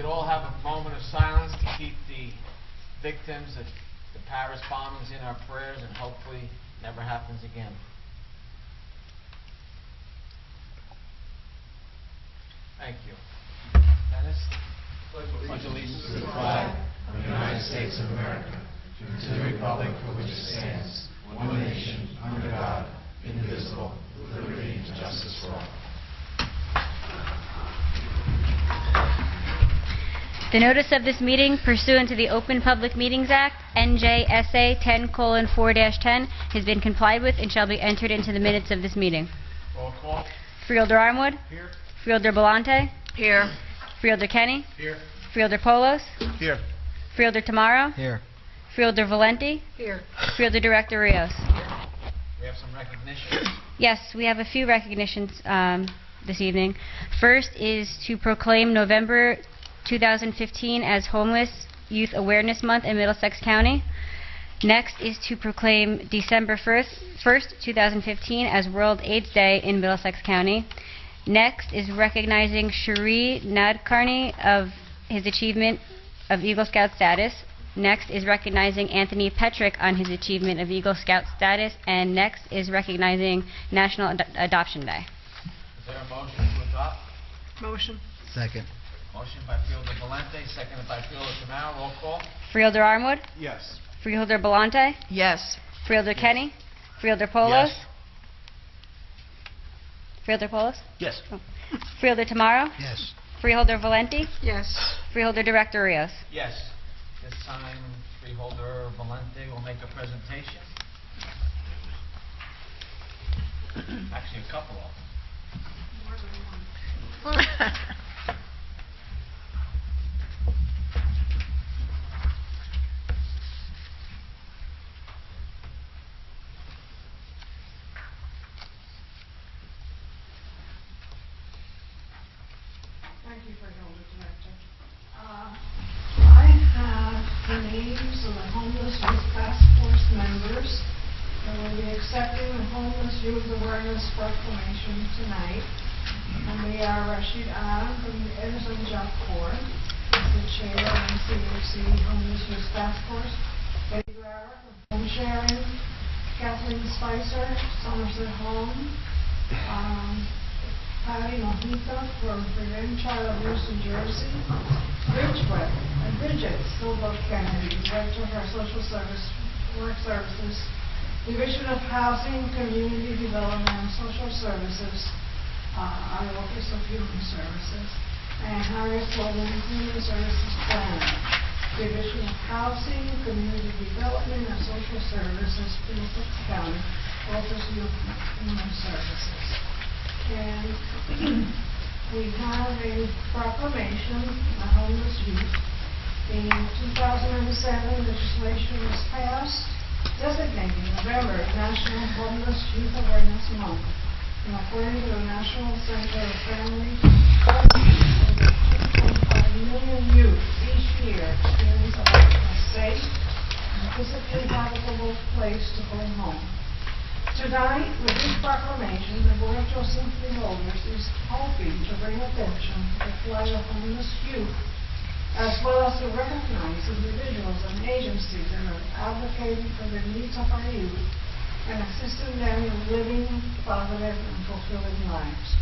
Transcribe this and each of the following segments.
could all have a moment of silence to keep the victims of the Paris bombings in our prayers, and hopefully never happens again. Thank you. Dennis? Pledge allegiance to the flag of the United States of America, and to the republic for which it stands, one nation, under God, indivisible, with liberty and justice for all. The notice of this meeting pursuant to the Open Public Meetings Act, NJSA 10:4-10, has been complied with and shall be entered into the minutes of this meeting. Roll call. Freeholder Armwood? Here. Freeholder Belante? Here. Freeholder Kenny? Here. Freeholder Polos? Here. Freeholder Tamaro? Here. Freeholder Valenti? Here. Freeholder Director Rios? We have some recognition. Yes, we have a few recognitions this evening. First is to proclaim November 2015 as Homeless Youth Awareness Month in Middlesex County. Next is to proclaim December 1st, 2015 as World AIDS Day in Middlesex County. Next is recognizing Shri Nadkarni of his achievement of Eagle Scout status. Next is recognizing Anthony Petrick on his achievement of Eagle Scout status. And next is recognizing National Adoption Day. Is there a motion to adopt? Motion. Second. Motion by Freeholder Valente, seconded by Freeholder Tamaro. Roll call. Freeholder Armwood? Yes. Freeholder Belante? Yes. Freeholder Kenny? Freeholder Polos? Yes. Freeholder Polos? Yes. Freeholder Tamaro? Yes. Freeholder Valenti? Yes. Freeholder Director Rios? Yes. This time, Freeholder Valente will make a presentation. Actually, a couple of them. Thank you, Freeholder Director. I have the names of the Homeless Youth Task Force members that will be accepting the Homeless Youth Awareness Proclamation tonight. And they are Rashid Adam from the Edison Job Corps, the Chair of the CHC Homeless Youth Task Force, Betty Guerra from Home Sharing, Kathleen Spicer, Somerset Home, Patty Mojito from Prevent Child Abuse in Jersey, Bridget Stillbrook Kennedy, Director of our Social Work Services, Division of Housing, Community Development and Social Services, our Office of Human Services, and Harriet Coleman, Human Services Planner, Division of Housing, Community Development and Social Services, Middlesex County, Office of Human Services. And we have a proclamation of homeless youth. In 2007, legislation was passed designating November National Homeless Youth Awareness Month. And according to the National Center of Family Services, over 2.5 million youth each year experience a safe and physically habitable place to call home. Tonight, with this proclamation, the Board of Trustees and Freeholders is hoping to bring attention to the plight of homeless youth, as well as to recognize individuals and agencies that are advocating for the needs of our youth and assisting them in living positive and fulfilling lives.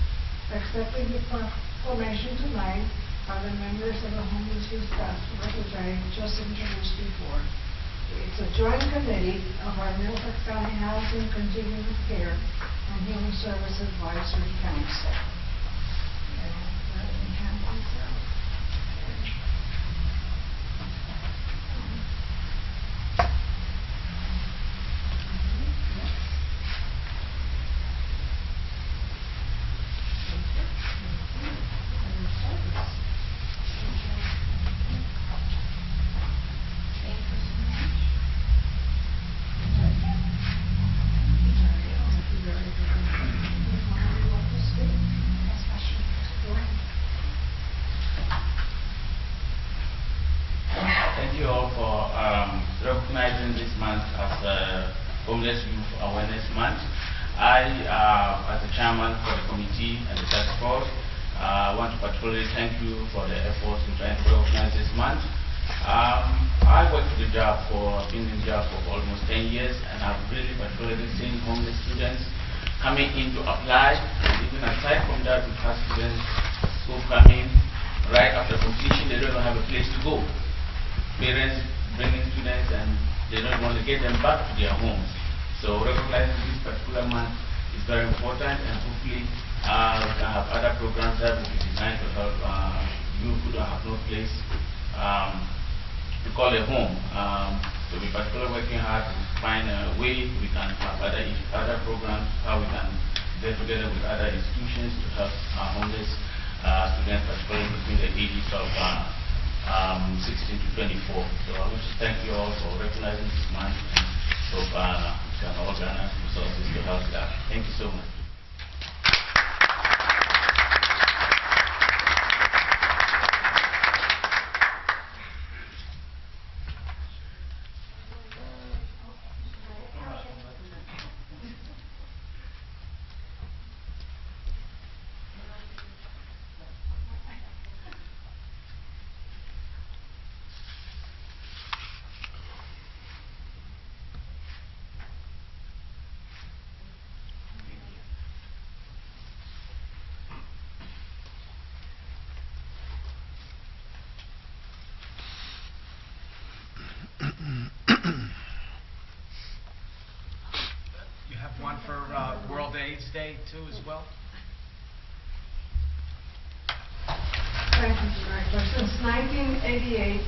Accepting the proclamation tonight are the members of the Homeless Youth Task Force, which I just introduced before. It's a joint committee of our Middlesex County Housing, Continuum of Care, and Human Service Advisory Council. Recognizing this month as Homeless Youth Awareness Month. I, as the chairman for the committee and the task force, want to particularly thank you for the efforts in trying to organize this month. I worked the job been in the job for almost 10 years, and I've really particularly seen homeless students coming in to apply. And even aside from that, we have students who come in right after completion, they don't even have a place to go. Parents bringing students and they don't want to get them back to their homes. So recognizing this particular month is very important, and hopefully we can have other programs that will be designed to help you who don't have no place to call a home. So we're particularly working hard to find a way we can have other programs, how we can get together with other institutions to help our homeless students, particularly between the ages of 16 to 24. So I wish to thank you all for recognizing this month, and hope we can organize resources to help that. Thank you so much. You have one for World AIDS Day too as well? Thank you, Director. Since 1988,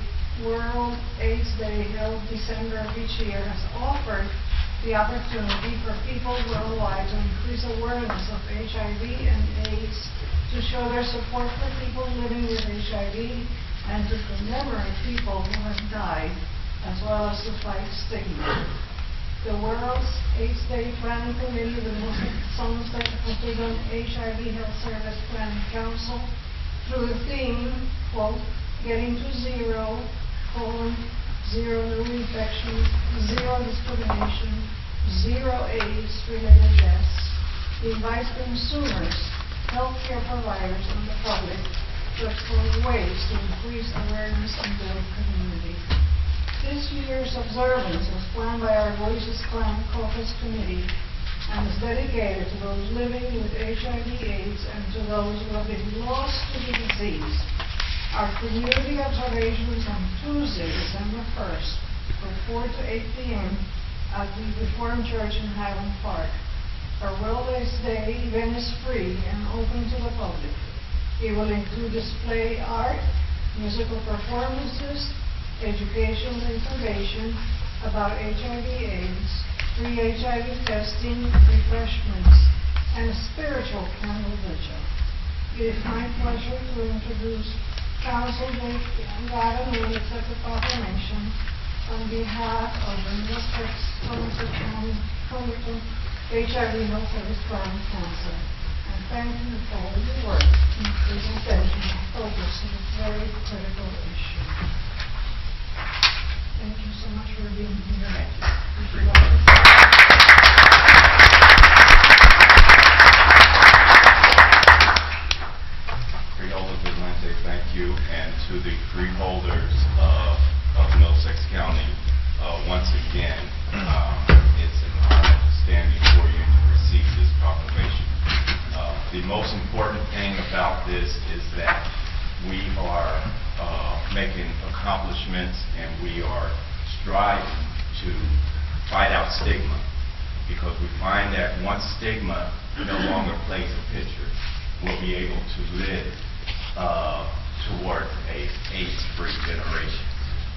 World AIDS Day, held December of each year, has offered the opportunity for people worldwide to increase awareness of HIV and AIDS, to show their support for people living with HIV, and to commemorate people who have died, as well as to fight stigma. The World AIDS Day Planning Committee of the Middlesex on HIV Health Service Planning Council, through the theme, quote, "Getting to Zero, zero new infections, zero discrimination, zero AIDS-related deaths," invites consumers, healthcare providers, and the public to explore ways to increase awareness and build community. This year's observance was planned by our Voices Caucus Committee and is dedicated to those living with HIV/AIDS and to those who have been lost to the disease. Our community observations on Tuesday, December 1st, from 4 to 8 p.m. at the Reformed Church in Highland Park. Our World AIDS Day event is free and open to the public. It will include display art, musical performances, educational information about HIV/AIDS, free HIV testing, refreshments, and a spiritual candle vigil. It is my pleasure to introduce Council Gavin Will accept the proclamation on behalf of the Middlesex County HIV Health Service Planning Council, and thank you for all your work in presentation and focus on this very critical issue. Thank you so much for being here. Freeholders, we'd like to say thank you, and to the freeholders of Middlesex County, once again, it's an honor to stand before you to receive this proclamation. The most important thing about this is that we are making accomplishments, and we are striving to fight out stigma, because we find that once stigma no longer plays a picture, we'll be able to live toward a AIDS-free generation.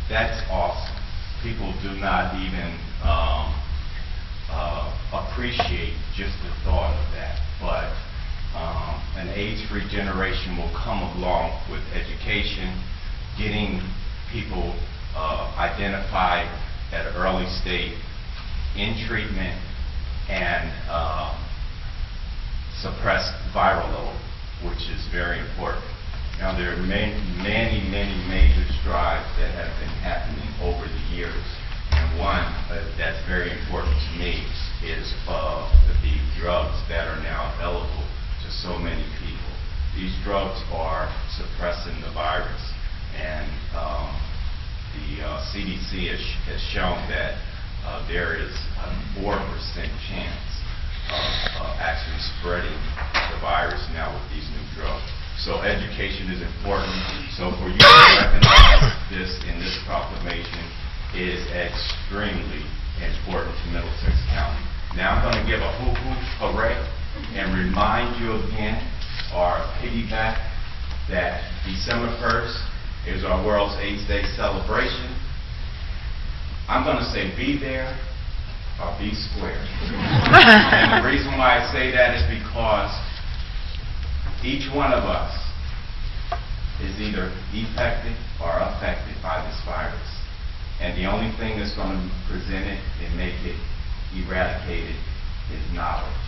That's awesome. People do not even appreciate just the thought of that, but an AIDS-free generation will come along with education, getting people identified at an early stage, in treatment, and suppress viral load, which is very important. Now, there are many major strides that have been happening over the years, and one that's very important to me is the drugs that are now available to so many people. these drugs are suppressing the virus. And the CDC has shown that there is a 4% chance of actually spreading the virus now with these new drugs. So education is important. So for you to recognize this in this proclamation is extremely important to Middlesex County. Now I'm going to give a hoo-hoo hooray and remind you again, or piggyback, that December 1st is our World's AIDS Day celebration. I'm going to say be there or be square. And the reason why I say that is because each one of us is either affected or affected by this virus. And the only thing that's going to present it and make it eradicated is knowledge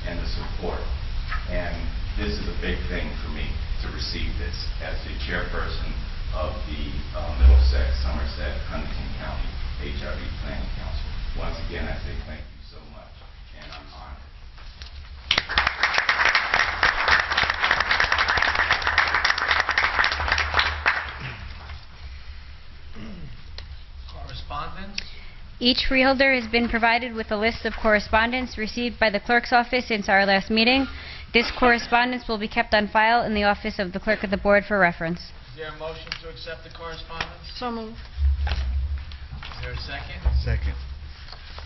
and the support. And this is a big thing for me to receive this as the chairperson of the Middlesex, Somerset, Huntington County HIV Planning Council. Once again, I say thank you so much, and I'm honored. Correspondence? Each freeholder has been provided with a list of correspondence received by the clerk's office since our last meeting. This correspondence will be kept on file in the office of the clerk of the board for reference. Is there a motion to accept the correspondence? So moved. Is there a second? Second.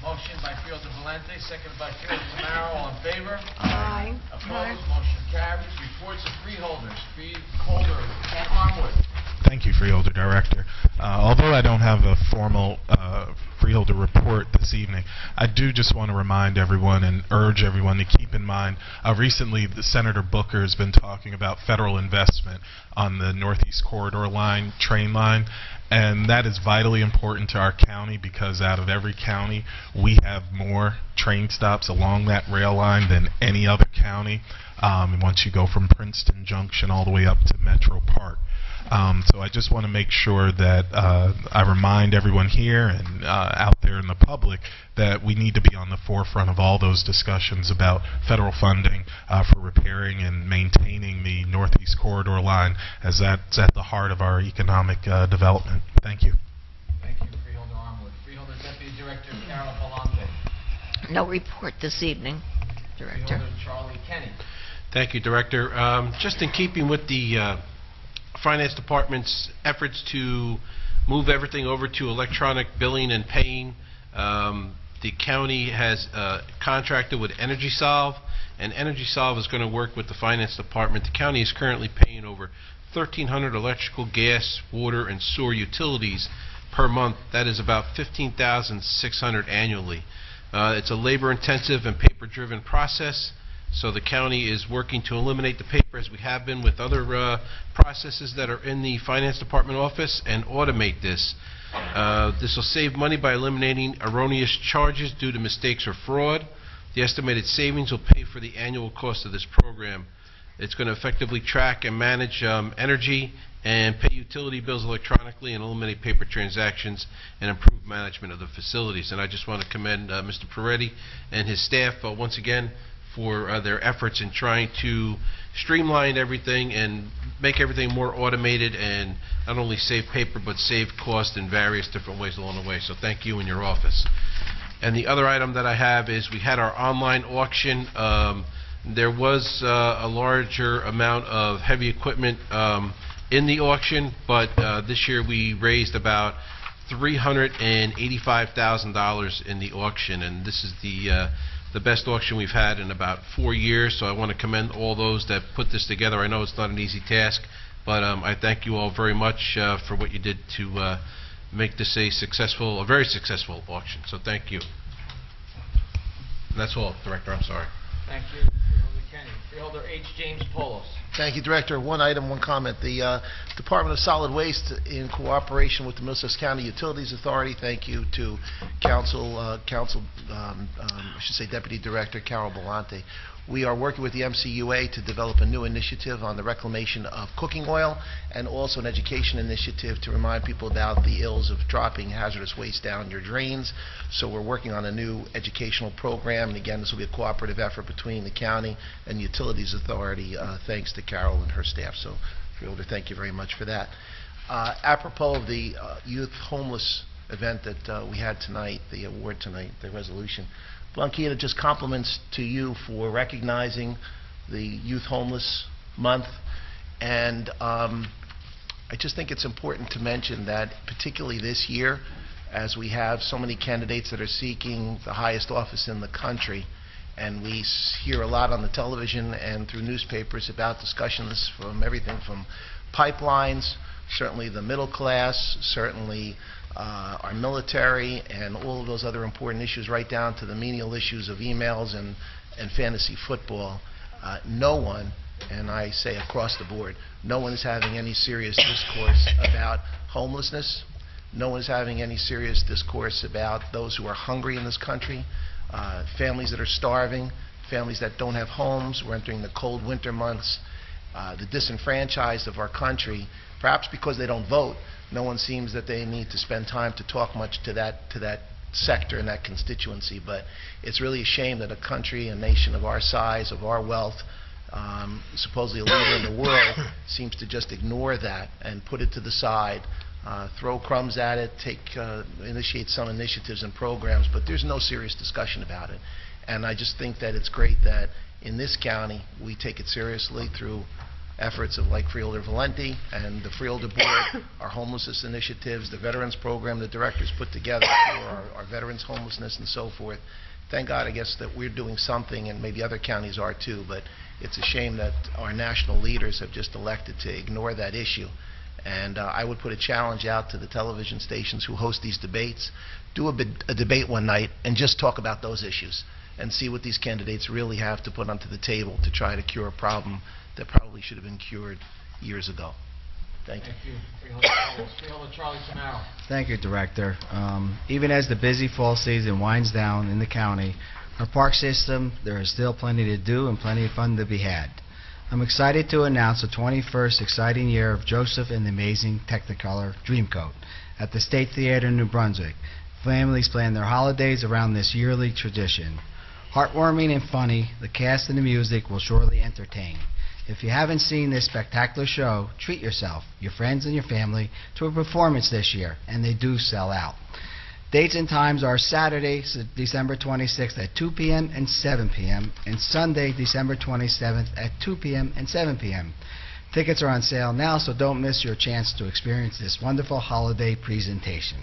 Motion by Freeholder Valente, seconded by Freeholder Tamaro. All in favor? Aye. Opposed? Motion carries. Reports of freeholders. Freeholder Armwood. Thank you, Freeholder Director. Although I don't have a formal Freeholder report this evening, I do just want to remind everyone and urge everyone to keep in mind, recently Senator Booker has been talking about federal investment on the Northeast Corridor line, train line, and that is vitally important to our county because out of every county, we have more train stops along that rail line than any other county. Once you go from Princeton Junction all the way up to Metro Park. So I just want to make sure that I remind everyone here and out there in the public that we need to be on the forefront of all those discussions about federal funding for repairing and maintaining the Northeast Corridor line, as that's at the heart of our economic development. Thank you. Thank you, Freeholder Armwood. Freeholder Deputy Director Carol Palante. No report this evening, Director. Freeholder Charlie Kenny. Thank you, Director. Just in keeping with the Finance Department's efforts to move everything over to electronic billing and paying, the county has contracted with EnergySolve, and EnergySolve is going to work with the Finance Department. The county is currently paying over 1,300 electrical, gas, water, and sewer utilities per month. That is about $15,600 annually. It's a labor-intensive and paper-driven process. So the county is working to eliminate the paper, as we have been with other processes that are in the Finance Department office, and automate this. This will save money by eliminating erroneous charges due to mistakes or fraud. The estimated savings will pay for the annual cost of this program. It's going to effectively track and manage energy and pay utility bills electronically and eliminate paper transactions and improve management of the facilities. And I just want to commend Mr. Peretti and his staff once again for their efforts in trying to streamline everything and make everything more automated and not only save paper but save cost in various different ways along the way. So thank you and your office. And the other item that I have is we had our online auction. There was a larger amount of heavy equipment in the auction, but this year we raised about $385,000 in the auction, and this is the best auction we've had in about 4 years, so I want to commend all those that put this together. I know it's not an easy task, but I thank you all very much for what you did to make this a very successful auction, so thank you. And that's all, Director, I'm sorry. Thank you, Freeholder Kenny. Freeholder H. James Polos. Thank you, Director. One item, one comment. The Department of Solid Waste, in cooperation with the Middlesex County Utilities Authority, thank you to Deputy Director Carol Belante. We are working with the MCUA to develop a new initiative on the reclamation of cooking oil and also an education initiative to remind people about the ills of dropping hazardous waste down your drains. So we're working on a new educational program, and again, this will be a cooperative effort between the county and the Utilities Authority, thanks to Carol and her staff. So, Freeholder, thank you very much for that. Apropos of the youth homeless event that we had tonight, the award tonight, the resolution, Blanquita, just compliments to you for recognizing the Youth Homeless Month. And I just think it's important to mention that particularly this year, as we have so many candidates that are seeking the highest office in the country, and we hear a lot on the television and through newspapers about discussions from everything from pipelines, certainly the middle class, certainly our military, and all of those other important issues, right down to the menial issues of emails and fantasy football. No one, and I say across the board, no one is having any serious discourse about homelessness. No one is having any serious discourse about those who are hungry in this country, families that are starving, families that don't have homes. We're entering the cold winter months. The disenfranchised of our country, perhaps because they don't vote, no one seems that they need to spend time to talk much to that sector and that constituency. But it's really a shame that a country, a nation of our size, of our wealth, supposedly a leader in the world, seems to just ignore that and put it to the side, throw crumbs at it, initiate some initiatives and programs, but there's no serious discussion about it. And I just think that it's great that in this county we take it seriously through efforts of like Freeholder Valenti and the Freeholder Board, our homelessness initiatives, the Veterans Program the directors put together for our veterans' homelessness and so forth. Thank God, I guess, that we're doing something, and maybe other counties are too, but it's a shame that our national leaders have just elected to ignore that issue. And I would put a challenge out to the television stations who host these debates. Do a debate one night and just talk about those issues and see what these candidates really have to put onto the table to try to cure a problem that probably should have been cured years ago. Thank you. Thank you. Freeholder Charlie Tamaro. Thank you, Director. Even as the busy fall season winds down in the county, our park system, there is still plenty to do and plenty of fun to be had. I'm excited to announce the 21st exciting year of Joseph and the Amazing Technicolor Dreamcoat at the State Theater in New Brunswick. Families plan their holidays around this yearly tradition. Heartwarming and funny, the cast and the music will surely entertain. If you haven't seen this spectacular show, treat yourself, your friends and your family to a performance this year, and they do sell out. Dates and times are Saturday, December 26th at 2 p.m. and 7 p.m., and Sunday, December 27th at 2 p.m. and 7 p.m. Tickets are on sale now, so don't miss your chance to experience this wonderful holiday presentation.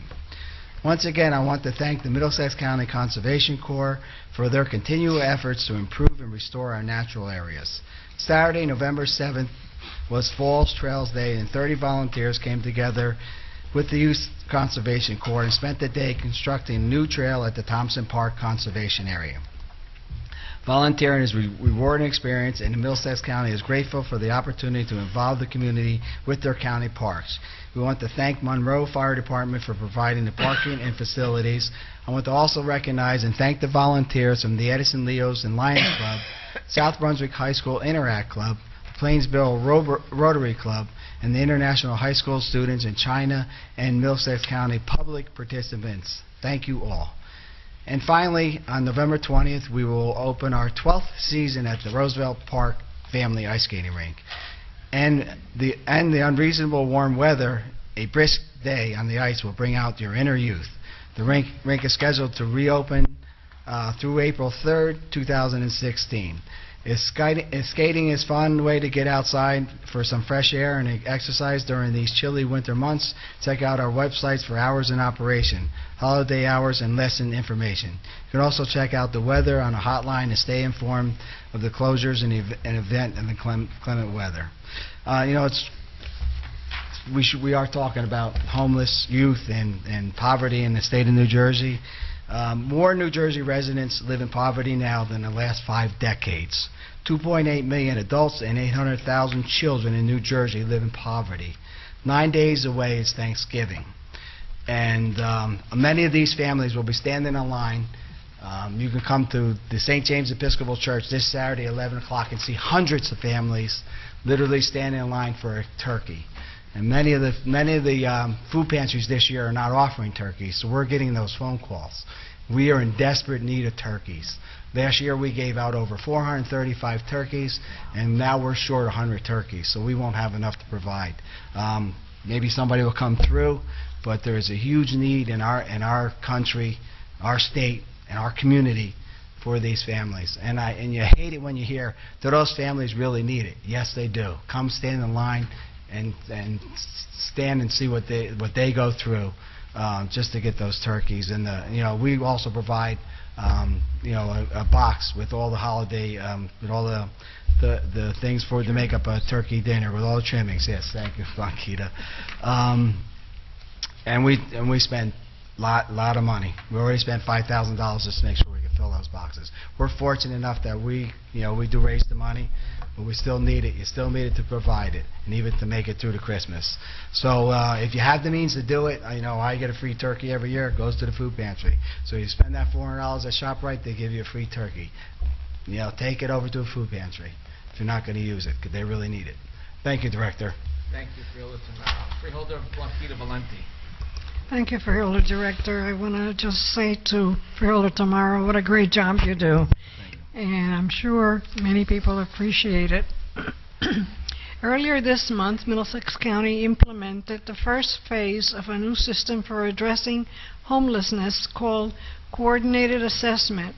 Once again, I want to thank the Middlesex County Conservation Corps for their continual efforts to improve and restore our natural areas. Saturday, November 7th was Falls Trails Day, and 30 volunteers came together with the Youth Conservation Corps and spent the day constructing a new trail at the Thompson Park Conservation Area. Volunteering is a rewarding experience, and the Middlesex County is grateful for the opportunity to involve the community with their county parks. We want to thank Monroe Fire Department for providing the parking and facilities. I want to also recognize and thank the volunteers from the Edison Leos and Lions Club, South Brunswick High School Interact Club, the Plainsboro Rotary Club, and the International High School students in China and Middlesex County public participants. Thank you all. And finally, on November 20th, we will open our 12th season at the Roosevelt Park Family Ice Skating Rink. And the unreasonable warm weather, a brisk day on the ice will bring out your inner youth. The rink is scheduled to reopen through April 3rd, 2016. Skating is a fun way to get outside for some fresh air and exercise during these chilly winter months. Check out our websites for hours in operation, holiday hours, and lesson information. You can also check out the weather on a hotline to stay informed of the closures and event and the clement weather. We are talking about homeless youth and poverty in the state of New Jersey. More New Jersey residents live in poverty now than the last 5 decades. 2.8 million adults and 800,000 children in New Jersey live in poverty. 9 days away is Thanksgiving. And many of these families will be standing in line. You can come to the St. James Episcopal Church this Saturday at 11 o'clock and see hundreds of families literally standing in line for a turkey. And many of the food pantries this year are not offering turkeys, so we're getting those phone calls. We are in desperate need of turkeys. Last year we gave out over 435 turkeys, and now we're short 100 turkeys, so we won't have enough to provide. Maybe somebody will come through, but there is a huge need in our country, our state, and our community for these families. And you hate it when you hear that those families really need it. Yes, they do. Come stand in line and stand and see what they go through just to get those turkeys. And we also provide a box with all the holiday with all the things to make up a turkey dinner with all the trimmings. Yes, thank you, Blanquita. And we spend lot of money. We already spent $5,000 just to make sure we can fill those boxes. We're fortunate enough that we do raise the money, but we still need it. You still need it to provide it, and even to make it through to Christmas. So if you have the means to do it, I get a free turkey every year. It goes to the food pantry. So you spend that $400 at ShopRite, they give you a free turkey. Take it over to a food pantry if you're not going to use it, because they really need it. Thank you, Director. Thank you, Freeholder Blanquita Valenti. Thank you, Freeholder Director. I want to just say to Freeholder Tamaro, what a great job you do. And I'm sure many people appreciate it. Earlier this month, Middlesex County implemented the first phase of a new system for addressing homelessness called Coordinated Assessment.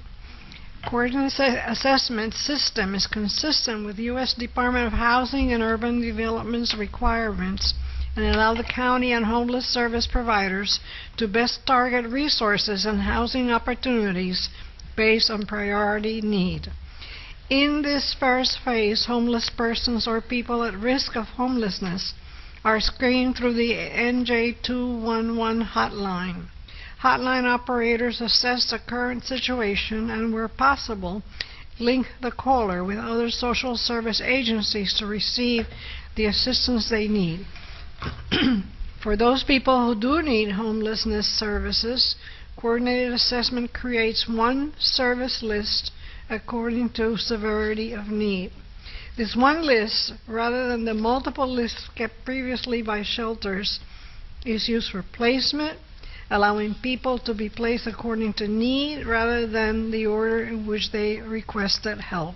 Coordinated Assessment system is consistent with U.S. Department of Housing and Urban Development's requirements and allow the county and homeless service providers to best target resources and housing opportunities based on priority need. In this first phase, homeless persons or people at risk of homelessness are screened through the NJ211 hotline. Hotline operators assess the current situation and, where possible, link the caller with other social service agencies to receive the assistance they need. For those people who do need homelessness services, Coordinated Assessment creates one service list according to severity of need. This one list, rather than the multiple lists kept previously by shelters, is used for placement, allowing people to be placed according to need rather than the order in which they requested help.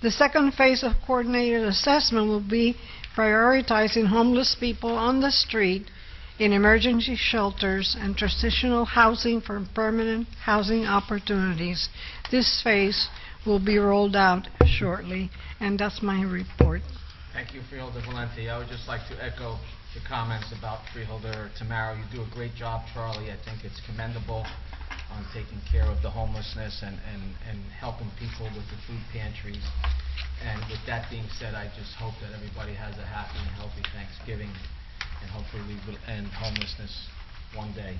The second phase of coordinated assessment will be prioritizing homeless people on the street in emergency shelters and transitional housing for permanent housing opportunities. This phase will be rolled out shortly, and that's my report. Thank you, Freeholder Valenti. I would just like to echo the comments about Freeholder Tamaro. You do a great job, Charlie. I think it's commendable on taking care of the homelessness and helping people with the food pantries. And with that being said, I just hope that everybody has a happy and healthy Thanksgiving, and hopefully we will end homelessness one day.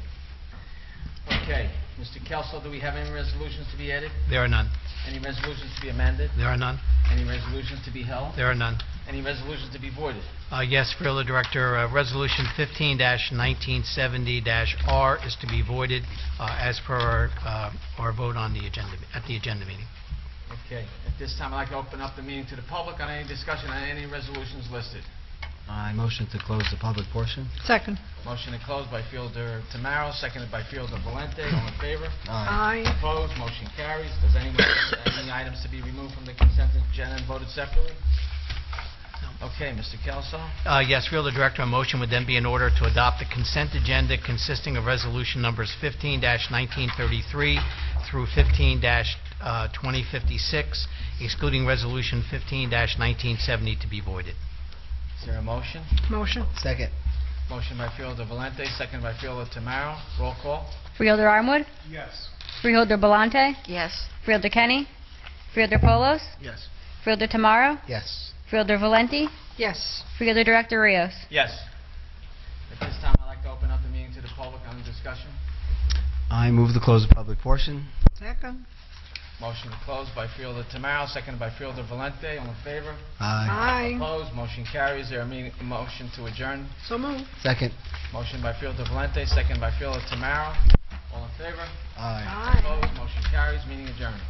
Okay, Mr. Kelso, do we have any resolutions to be added? There are none. Any resolutions to be amended? There are none. Any resolutions to be held? There are none. Any resolutions to be voided? Yes, Freeholder Director, Resolution 15-1970-R is to be voided as per our vote on the agenda at the agenda meeting. Okay, at this time I'd like to open up the meeting to the public on any discussion on any resolutions listed. I motion to close the public portion. Second. Motion to close by Freeholder Tamaro, seconded by Freeholder Valenti. All in favor? Aye. Opposed? Motion carries. Does anyone have any items to be removed from the consent agenda and voted separately? Okay, Mr. Kelso. Yes, Freeholder Director, a motion would then be in order to adopt the consent agenda consisting of resolution numbers 15-1933 through 15-2056, excluding resolution 15-1970 to be voided. Is there a motion? Motion. Second. Motion by Freeholder Valenti, second by Freeholder Tamaro. Roll call. Freeholder Armwood? Yes. Freeholder Belante? Yes. Freeholder Kenny? Freeholder Polos? Yes. Freeholder Tamaro? Yes. Freeholder Valenti? Yes. Freeholder Director Rios? Yes. At this time, I'd like to open up the meeting to the public on the discussion. I move to close the public portion. Second. Motion closed by Freeholder Tamaro, seconded by Freeholder Valenti. All in favor? Aye. Aye. Opposed? Motion carries. Is there a motion to adjourn? So moved. Second. Motion by Freeholder Valenti, seconded by Freeholder Tamaro. All in favor? Aye. Aye. Opposed? Motion carries. Meeting adjourned.